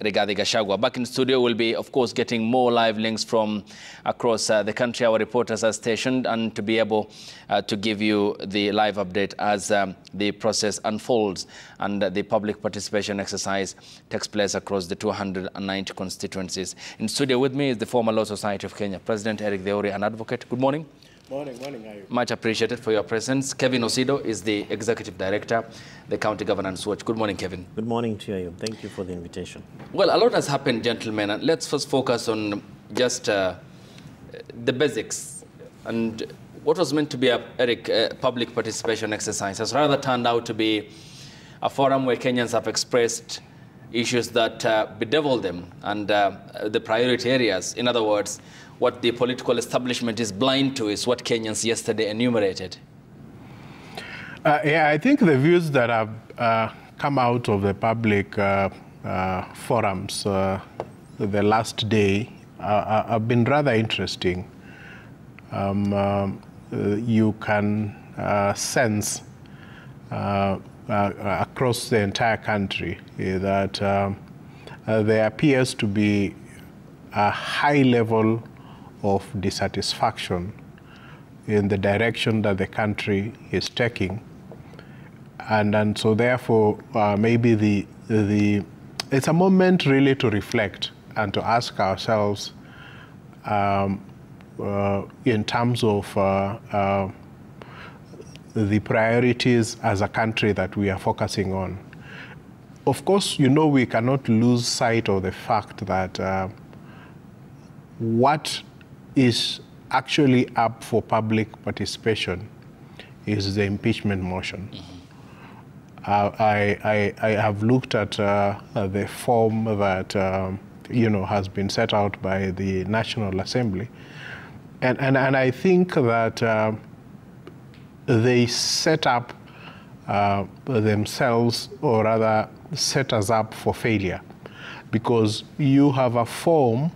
Rigathi Gachagua. Back in studio, we'll be, of course, getting more live links from across the country. Our reporters are stationed and to be able to give you the live update as the process unfolds and the public participation exercise takes place across the 290 constituencies. In studio with me is the former Law Society of Kenya President Eric Theuri, an advocate. Good morning. Morning, Ayu. Much appreciated for your presence. Kevin Osido is the Executive Director, the County Governance Watch. Good morning, Kevin. Good morning to you. Thank you for the invitation. Well, a lot has happened, gentlemen, and let's first focus on just the basics. And what was meant to be a public participation exercise has rather turned out to be a forum where Kenyans have expressed issues that bedevil them and the priority areas. In other words, what the political establishment is blind to is what Kenyans yesterday enumerated. Yeah, I think the views that have come out of the public forums the last day have been rather interesting. You can sense across the entire country that there appears to be a high level of dissatisfaction in the direction that the country is taking, and so therefore maybe it's a moment really to reflect and to ask ourselves in terms of the priorities as a country that we are focusing on. Of course, you know, we cannot lose sight of the fact that what is actually up for public participation is the impeachment motion. I have looked at the form that has been set out by the National Assembly, and I think that they set up themselves, or rather set us up for failure, because you have a form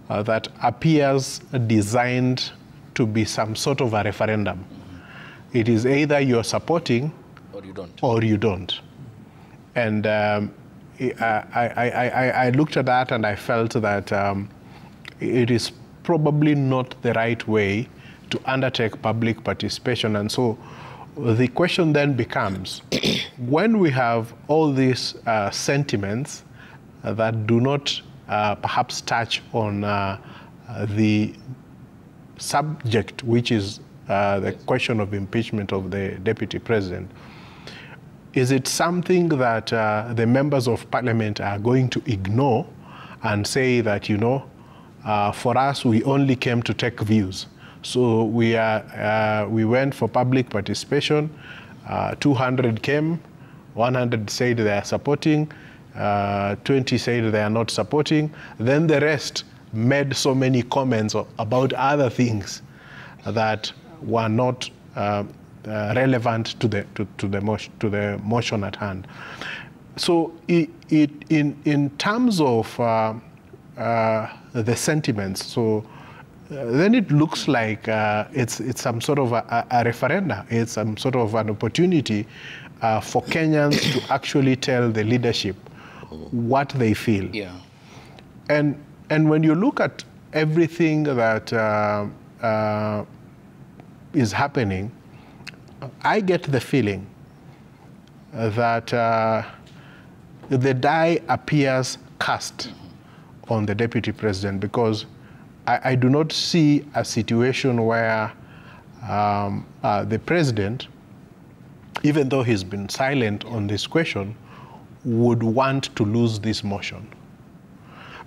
that appears designed to be some sort of a referendum. It is either you're supporting or you don't. And I looked at that and I felt that it is probably not the right way to undertake public participation. And so the question then becomes, when we have all these sentiments that do not perhaps touch on the subject, which is the question of impeachment of the Deputy President, is it something that the members of Parliament are going to ignore and say that, for us, we only came to take views? So we went for public participation, 200 came, 100 said they are supporting, 20 said they are not supporting. Then the rest made so many comments about other things that were not relevant to the motion at hand. So in terms of the sentiments, so then it looks like it's some sort of a referendum. It's some sort of an opportunity for Kenyans to actually tell the leadership what they feel. Yeah. And when you look at everything that is happening, I get the feeling that the die appears cast on the Deputy President, because I do not see a situation where the President, even though he's been silent on this question, would want to lose this motion.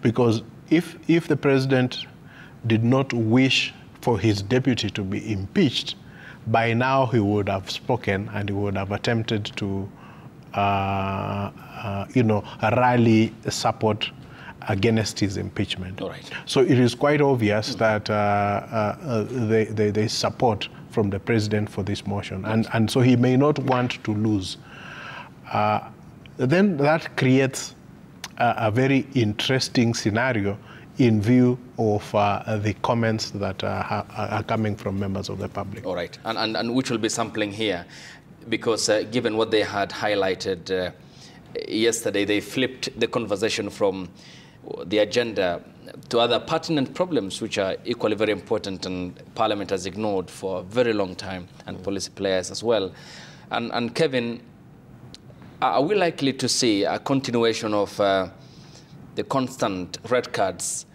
Because if the President did not wish for his deputy to be impeached, by now he would have spoken and he would have attempted to rally support against his impeachment. All right. So it is quite obvious that there is support from the President for this motion, and so he may not want to lose. Then that creates a very interesting scenario in view of the comments that are coming from members of the public. All right, and which will be sampling here, because given what they had highlighted yesterday they flipped the conversation from the agenda to other pertinent problems which are equally very important and Parliament has ignored for a very long time, and policy players as well. And Kevin, are we likely to see a continuation of the constant red cards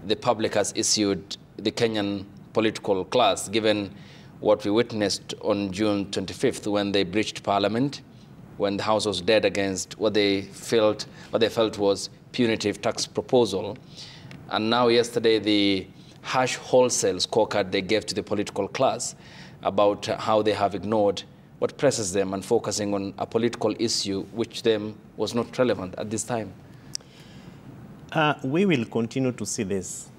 the public has issued the Kenyan political class, given what we witnessed on June 25th when they breached Parliament, when the House was dead against what they felt was punitive tax proposal, and now yesterday the harsh wholesale scorecard they gave to the political class about how they have ignored what presses them and focusing on a political issue which them was not relevant at this time? We will continue to see this.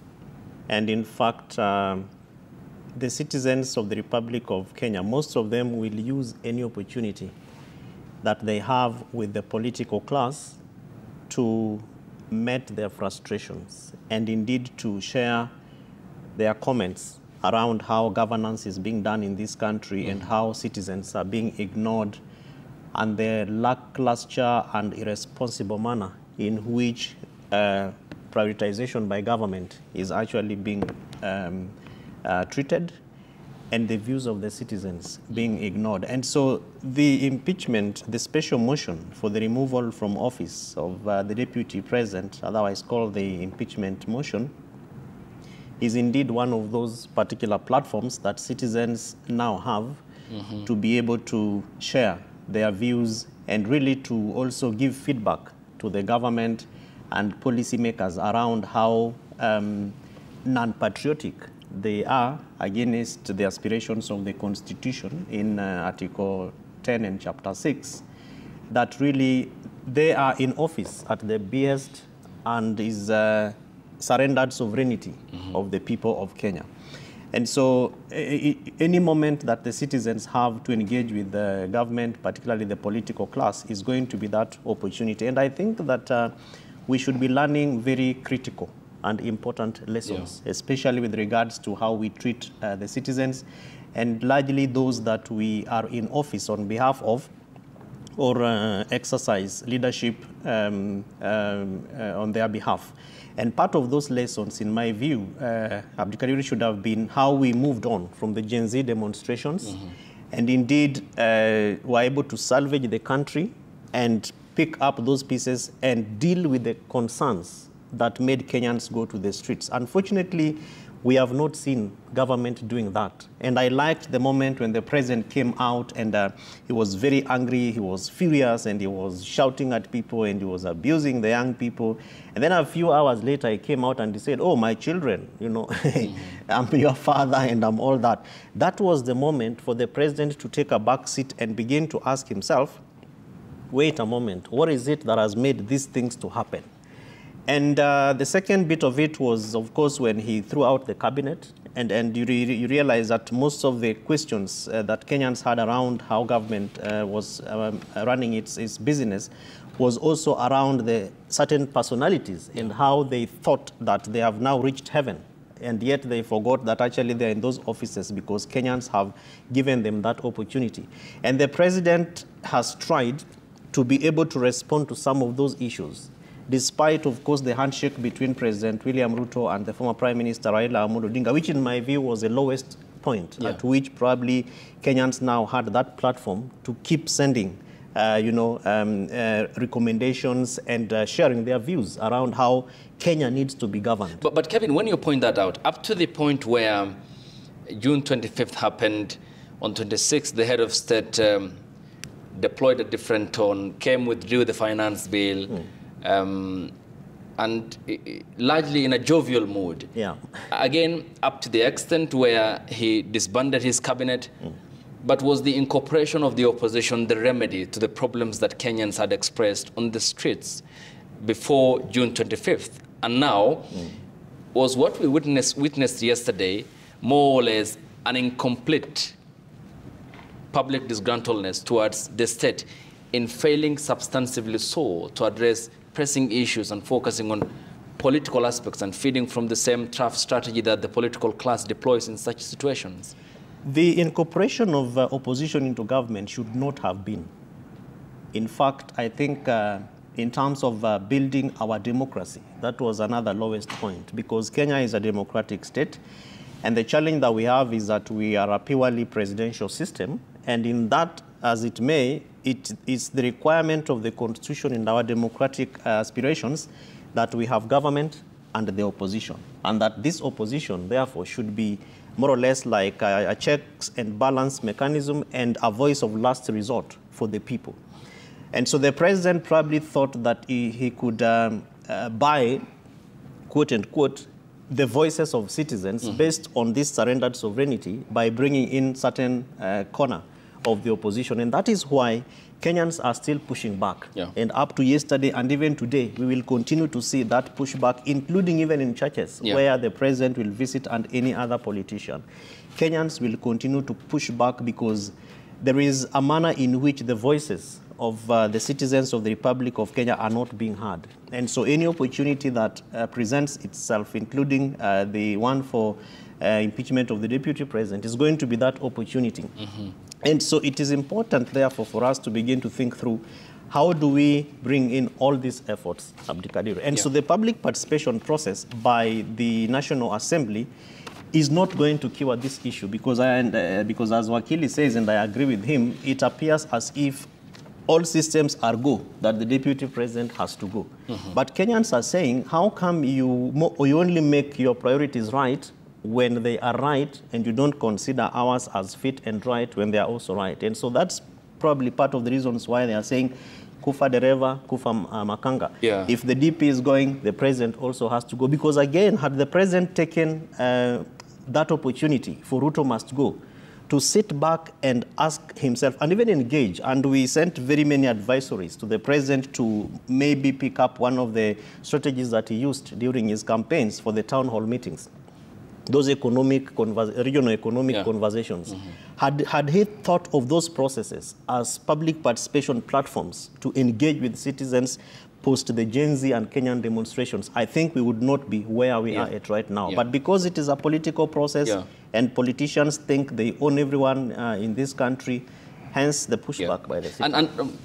And in fact, the citizens of the Republic of Kenya, most of them will use any opportunity that they have with the political class to meet their frustrations and indeed to share their comments around how governance is being done in this country and how citizens are being ignored, and the lackluster and irresponsible manner in which prioritization by government is actually being treated, and the views of the citizens being ignored. And so the impeachment, the special motion for the removal from office of the deputy president, otherwise called the impeachment motion, is indeed one of those particular platforms that citizens now have to be able to share their views and really to also give feedback to the government and policymakers around how non-patriotic they are against the aspirations of the Constitution in Article 10 and Chapter 6, that really they are in office at the behest and is surrendered sovereignty of the people of Kenya. And so any moment that the citizens have to engage with the government, particularly the political class, is going to be that opportunity. And I think that we should be learning very critical and important lessons, especially with regards to how we treat the citizens, and largely those that we are in office on behalf of or exercise leadership on their behalf. And part of those lessons, in my view, Abdikadir, should have been how we moved on from the Gen Z demonstrations and indeed were able to salvage the country and pick up those pieces and deal with the concerns that made Kenyans go to the streets. Unfortunately, we have not seen government doing that. And I liked the moment when the president came out and he was very angry, he was furious, and he was shouting at people and he was abusing the young people. And then a few hours later, he came out and he said, "Oh, my children, you know, I'm your father and I'm all that." That was the moment for the president to take a back seat and begin to ask himself, wait a moment, what is it that has made these things to happen? And the second bit of it was, of course, when he threw out the cabinet, and you realize that most of the questions that Kenyans had around how government was running its business was also around the certain personalities and how they thought that they have now reached heaven. And yet they forgot that actually they're in those offices because Kenyans have given them that opportunity. And the president has tried to be able to respond to some of those issues, despite, of course, the handshake between President William Ruto and the former Prime Minister Raila Amolo Odinga, which in my view was the lowest point at which probably Kenyans now had that platform to keep sending recommendations and sharing their views around how Kenya needs to be governed. But Kevin, when you point that out, up to the point where June 25th happened, on 26th, the head of state deployed a different tone, withdrew the finance bill, and largely in a jovial mood. Again, up to the extent where he disbanded his cabinet, but was the incorporation of the opposition the remedy to the problems that Kenyans had expressed on the streets before June 25th? And now, was what we witnessed yesterday more or less an incomplete public disgruntledness towards the state in failing substantively so to address pressing issues and focusing on political aspects and feeding from the same tough strategy that the political class deploys in such situations? The incorporation of opposition into government should not have been In fact, I think in terms of building our democracy, that was another lowest point, because Kenya is a democratic state, and the challenge that we have is that we are a purely presidential system, and in that, as it may, it is the requirement of the Constitution and our democratic aspirations that we have government and the opposition, and that this opposition, therefore, should be more or less like a checks and balance mechanism and a voice of last resort for the people. And so the president probably thought that he could buy, quote unquote, the voices of citizens based on this surrendered sovereignty by bringing in certain corner of the opposition. And that is why Kenyans are still pushing back. Yeah. And up to yesterday and even today, we will continue to see that pushback, including even in churches, where the president will visit and any other politician. Kenyans will continue to push back because there is a manner in which the voices of the citizens of the Republic of Kenya are not being heard. And so any opportunity that presents itself, including the one for impeachment of the deputy president, is going to be that opportunity. And so it is important, therefore, for us to begin to think through how do we bring in all these efforts, Abdikadir. And so the public participation process by the National Assembly is not going to cure this issue because as Wakili says, and I agree with him, it appears as if all systems are go, that the deputy president has to go. But Kenyans are saying, how come you only make your priorities right when they are right, and you don't consider ours as fit and right when they are also right? And so that's probably part of the reasons why they are saying, kufa dereva, kufa makanga. If the DP is going, the president also has to go. Because again, had the president taken that opportunity for Ruto must go, to sit back and ask himself, and even engage, and we sent very many advisories to the president to maybe pick up one of the strategies that he used during his campaigns for the town hall meetings. Those regional economic conversations. Had he thought of those processes as public participation platforms to engage with citizens post the Gen Z and Kenyan demonstrations, I think we would not be where we are at right now. But because it is a political process and politicians think they own everyone in this country, hence the pushback by the citizens. And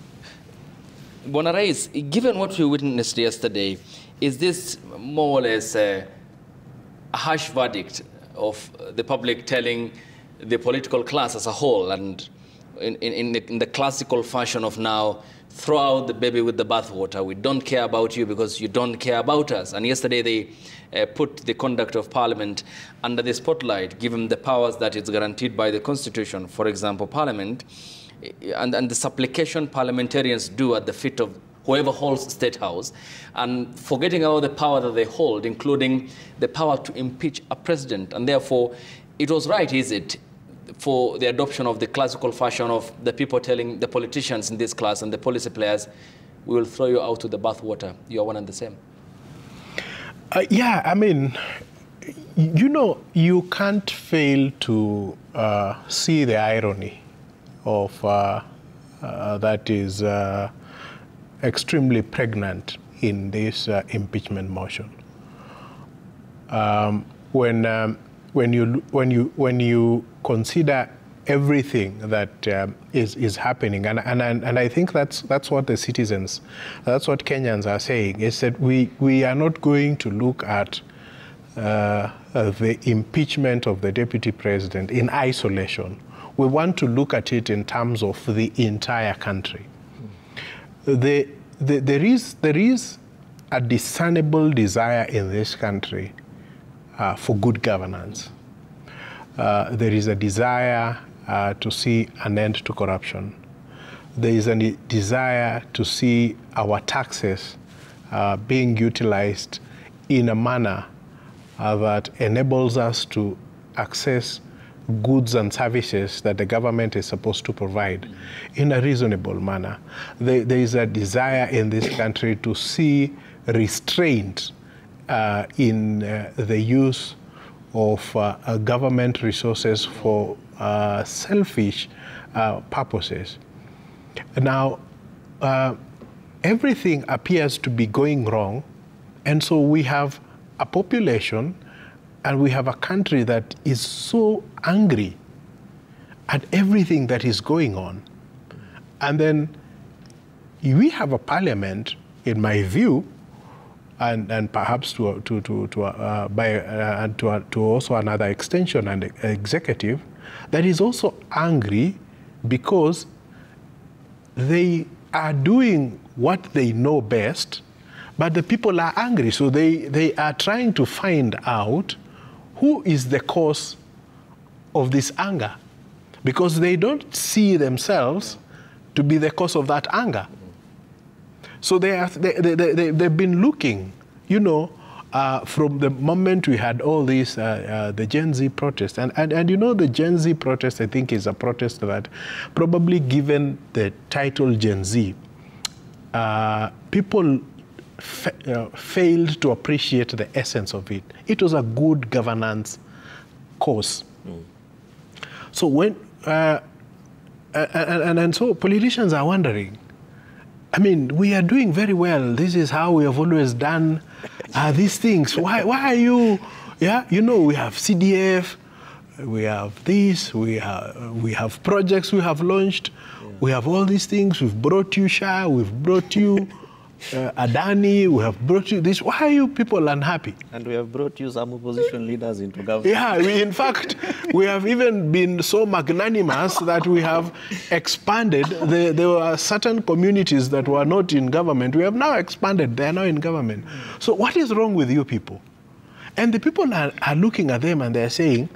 Bonarais, given what we witnessed yesterday, is this more or less a harsh verdict of the public telling the political class as a whole, and in the classical fashion of now, throw out the baby with the bathwater? We don't care about you because you don't care about us. And yesterday they put the conduct of Parliament under the spotlight, given the powers that is guaranteed by the Constitution. For example, Parliament and the supplication parliamentarians do at the feet of whoever holds State House, and forgetting all the power that they hold, including the power to impeach a president. And therefore, it was right, is it, for the adoption of the classical fashion of the people telling the politicians in this class and the policy players, we will throw you out to the bathwater. You are one and the same. Yeah, I mean, you know, you can't fail to see the irony of that is extremely pregnant in this impeachment motion. When you consider everything that is happening, and I think that's what the citizens, that's what Kenyans are saying, is that we are not going to look at the impeachment of the deputy president in isolation. We want to look at it in terms of the entire country. There is a discernible desire in this country for good governance. There is a desire to see an end to corruption. There is a desire to see our taxes being utilized in a manner that enables us to access goods and services that the government is supposed to provide in a reasonable manner. There is a desire in this country to see restraint in the use of government resources for selfish purposes. Now, everything appears to be going wrong, and so we have a population and we have a country that is so angry at everything that is going on. And then we have a parliament, in my view, and perhaps to also another extension and executive, that is also angry because they are doing what they know best, but the people are angry. So they are trying to find out who is the cause of this anger, because they don't see themselves to be the cause of that anger. So they've been looking, you know, from the moment we had all these, the Gen Z protest. And you know, the Gen Z protest, I think, is a protest that probably, given the title Gen Z, people failed to appreciate the essence of it. It was a good governance cause. So when, and so politicians are wondering, I mean, we are doing very well. This is how we have always done these things. Why are you, yeah, you know, we have CDF, we have this, we have projects we have launched, we have all these things. We've brought you Shah, we've brought you Adani, we have brought you this. Why are you people unhappy? And we have brought you some opposition leaders into government. Yeah, in fact, we have even been so magnanimous that we have expanded. There were certain communities that were not in government. We have now expanded. They are now in government. So what is wrong with you people? And the people are looking at them and they're saying,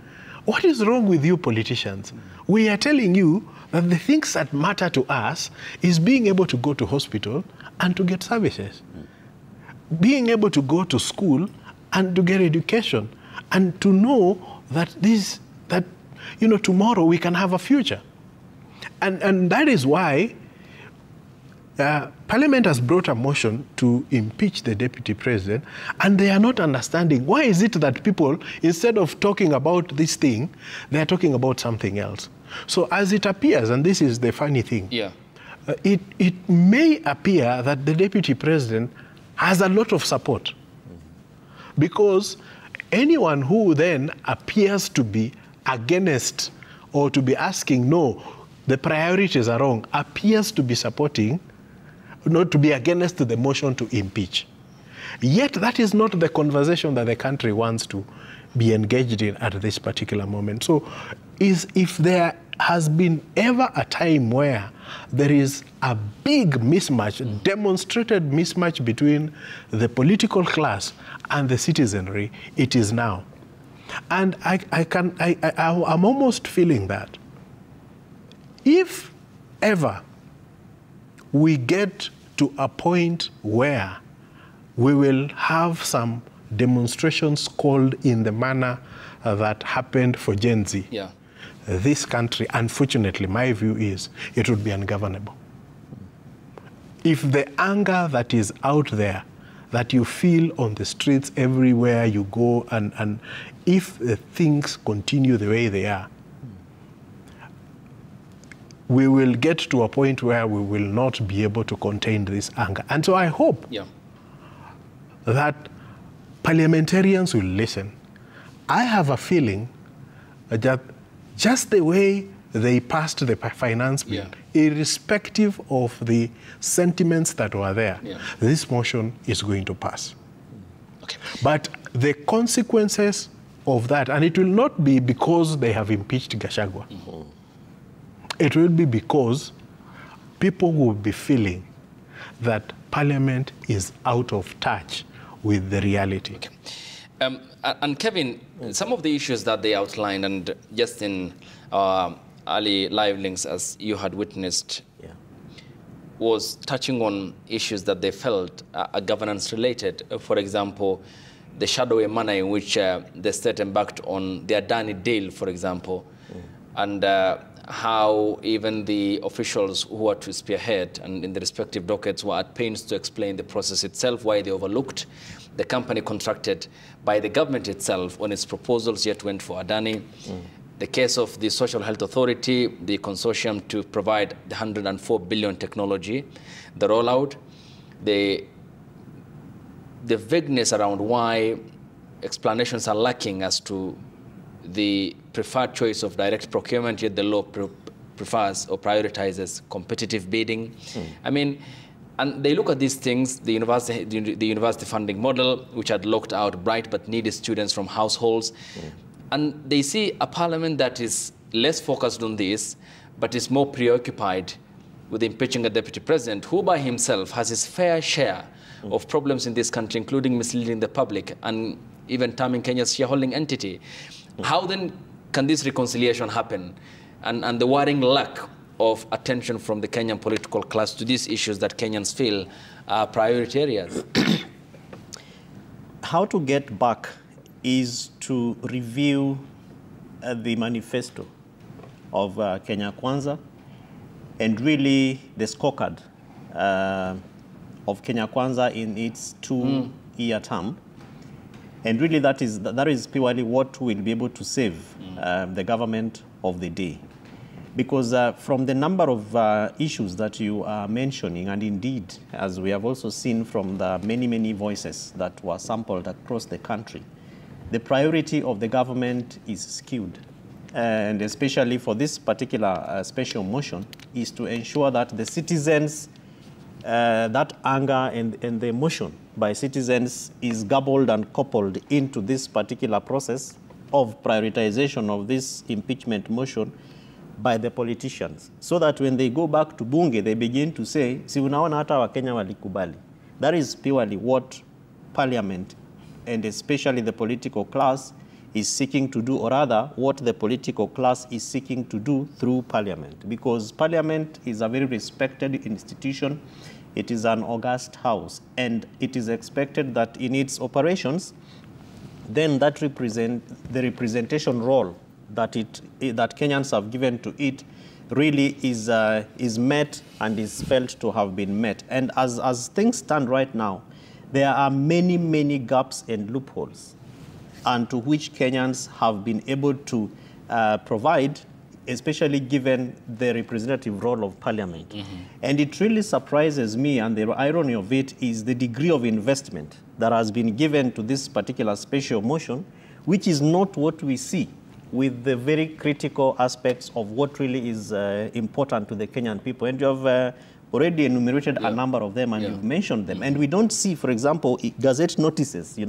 what is wrong with you politicians? We are telling you that the things that matter to us is being able to go to hospital and to get services, being able to go to school and to get education, and to know that you know, tomorrow we can have a future. And that is why Parliament has brought a motion to impeach the Deputy President, and they are not understanding why is it that people, instead of talking about this thing, they are talking about something else. So as it appears, and this is the funny thing, it may appear that the Deputy President has a lot of support, because anyone who then appears to be against or to be asking, no, the priorities are wrong, appears to be supporting, not to be against the motion to impeach. Yet that is not the conversation that the country wants to be engaged in at this particular moment. So if there has been ever a time where there is a big mismatch, demonstrated mismatch between the political class and the citizenry, it is now. And I'm almost feeling that if ever we get to a point where we will have some demonstrations called in the manner that happened for Gen Z, this country, unfortunately, my view is, it would be ungovernable. If the anger that is out there, that you feel on the streets everywhere you go, and if things continue the way they are, we will get to a point where we will not be able to contain this anger. And so I hope that parliamentarians will listen. I have a feeling that just the way they passed the finance bill, irrespective of the sentiments that were there, this motion is going to pass. But the consequences of that, and it will not be because they have impeached Gachagua. It will be because people will be feeling that Parliament is out of touch with the reality. And Kevin, some of the issues that they outlined, and just in early live links, as you had witnessed, was touching on issues that they felt are governance-related. For example, the shadowy manner in which the state embarked on the Adani deal, for example, and how even the officials who were to spearhead and in the respective dockets were at pains to explain the process itself, why they overlooked the company contracted by the government itself on its proposals, yet went for Adani. The case of the Social Health Authority, the consortium to provide the 104 billion technology, the rollout, the vagueness around why explanations are lacking as to the preferred choice of direct procurement, yet the law prefers or prioritizes competitive bidding. I mean, And they look at these things, the university funding model, which had locked out bright but needy students from households. And they see a parliament that is less focused on this, but is more preoccupied with impeaching a deputy president, who by himself has his fair share of problems in this country, including misleading the public and even terming Kenya's shareholding entity. How then can this reconciliation happen? And the worrying lack of attention from the Kenyan political class to these issues that Kenyans feel are priority areas? How to get back is to review the manifesto of Kenya Kwanza and really the scorecard of Kenya Kwanza in its two-year term. And really that is purely what will be able to save the government of the day. Because from the number of issues that you are mentioning, and indeed, as we have also seen from the many, many voices that were sampled across the country, the priority of the government is skewed. And especially for this particular special motion, is to ensure that the citizens, that anger and the emotion by citizens is gobbled and coupled into this particular process of prioritization of this impeachment motion by the politicians, so that when they go back to bunge, they begin to say, si unaona hata Wakenya walikubali. That is purely what parliament, and especially the political class, is seeking to do, or rather, what the political class is seeking to do through parliament. Because parliament is a very respected institution. It is an august house, and it is expected that in its operations, then that the representation role that Kenyans have given to it really is met and is felt to have been met. And as things stand right now, there are many, many gaps and loopholes, and to which Kenyans have been able to provide, especially given the representative role of parliament. And it really surprises me, and the irony of it is the degree of investment that has been given to this particular special motion, which is not what we see with the very critical aspects of what really is important to the Kenyan people. And you have already enumerated a number of them, and you've mentioned them. And we don't see, for example, gazette notices,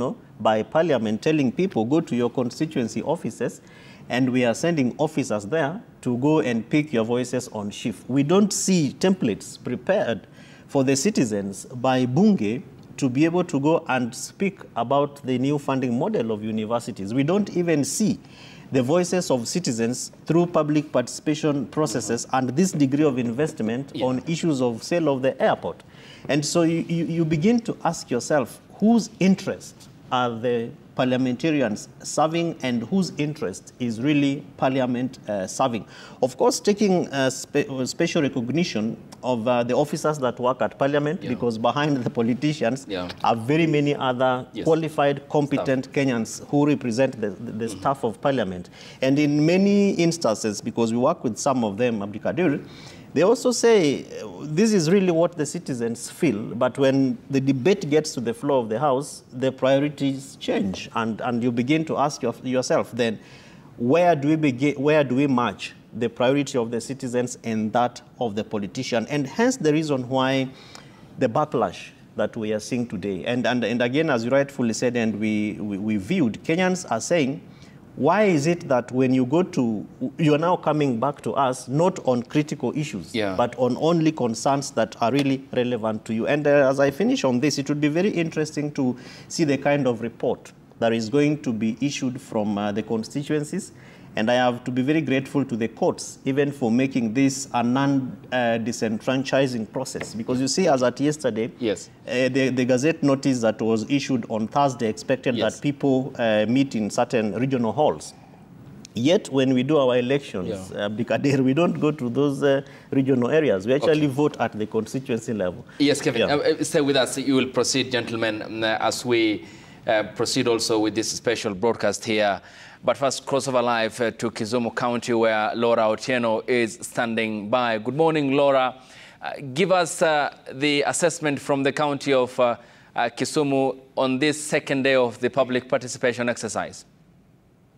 by parliament telling people, go to your constituency offices, and we are sending officers there to go and pick your voices on shift. We don't see templates prepared for the citizens by bunge to be able to go and speak about the new funding model of universities. We don't even see the voices of citizens through public participation processes and this degree of investment on issues of sale of the airport. And so you begin to ask yourself, whose interests are the parliamentarians serving, and whose interest is really parliament serving? Of course, taking special recognition of the officers that work at parliament, because behind the politicians are very many other qualified, competent Kenyans who represent the staff of parliament. And in many instances, because we work with some of them, Abdikadir, they also say this is really what the citizens feel, but when the debate gets to the floor of the House, the priorities change, and you begin to ask yourself then, where do we match the priority of the citizens and that of the politician? And hence the reason why the backlash that we are seeing today. And again, as you rightfully said, and we viewed, Kenyans are saying, why is it that when you go to, you're now coming back to us, not on critical issues, but on only concerns that are really relevant to you? And as I finish on this, it would be very interesting to see the kind of report that is going to be issued from the constituencies. And I have to be very grateful to the courts, even for making this a non-disenfranchising process. Because you see, as at yesterday, the Gazette notice that was issued on Thursday expected that people meet in certain regional halls. Yet, when we do our elections, we don't go to those regional areas. We actually vote at the constituency level. Yes, Kevin, stay with us. You will proceed, gentlemen, as we proceed also with this special broadcast here. But first, crossover live to Kisumu County, where Laura Otieno is standing by. Good morning, Laura. Give us the assessment from the county of Kisumu on this second day of the public participation exercise.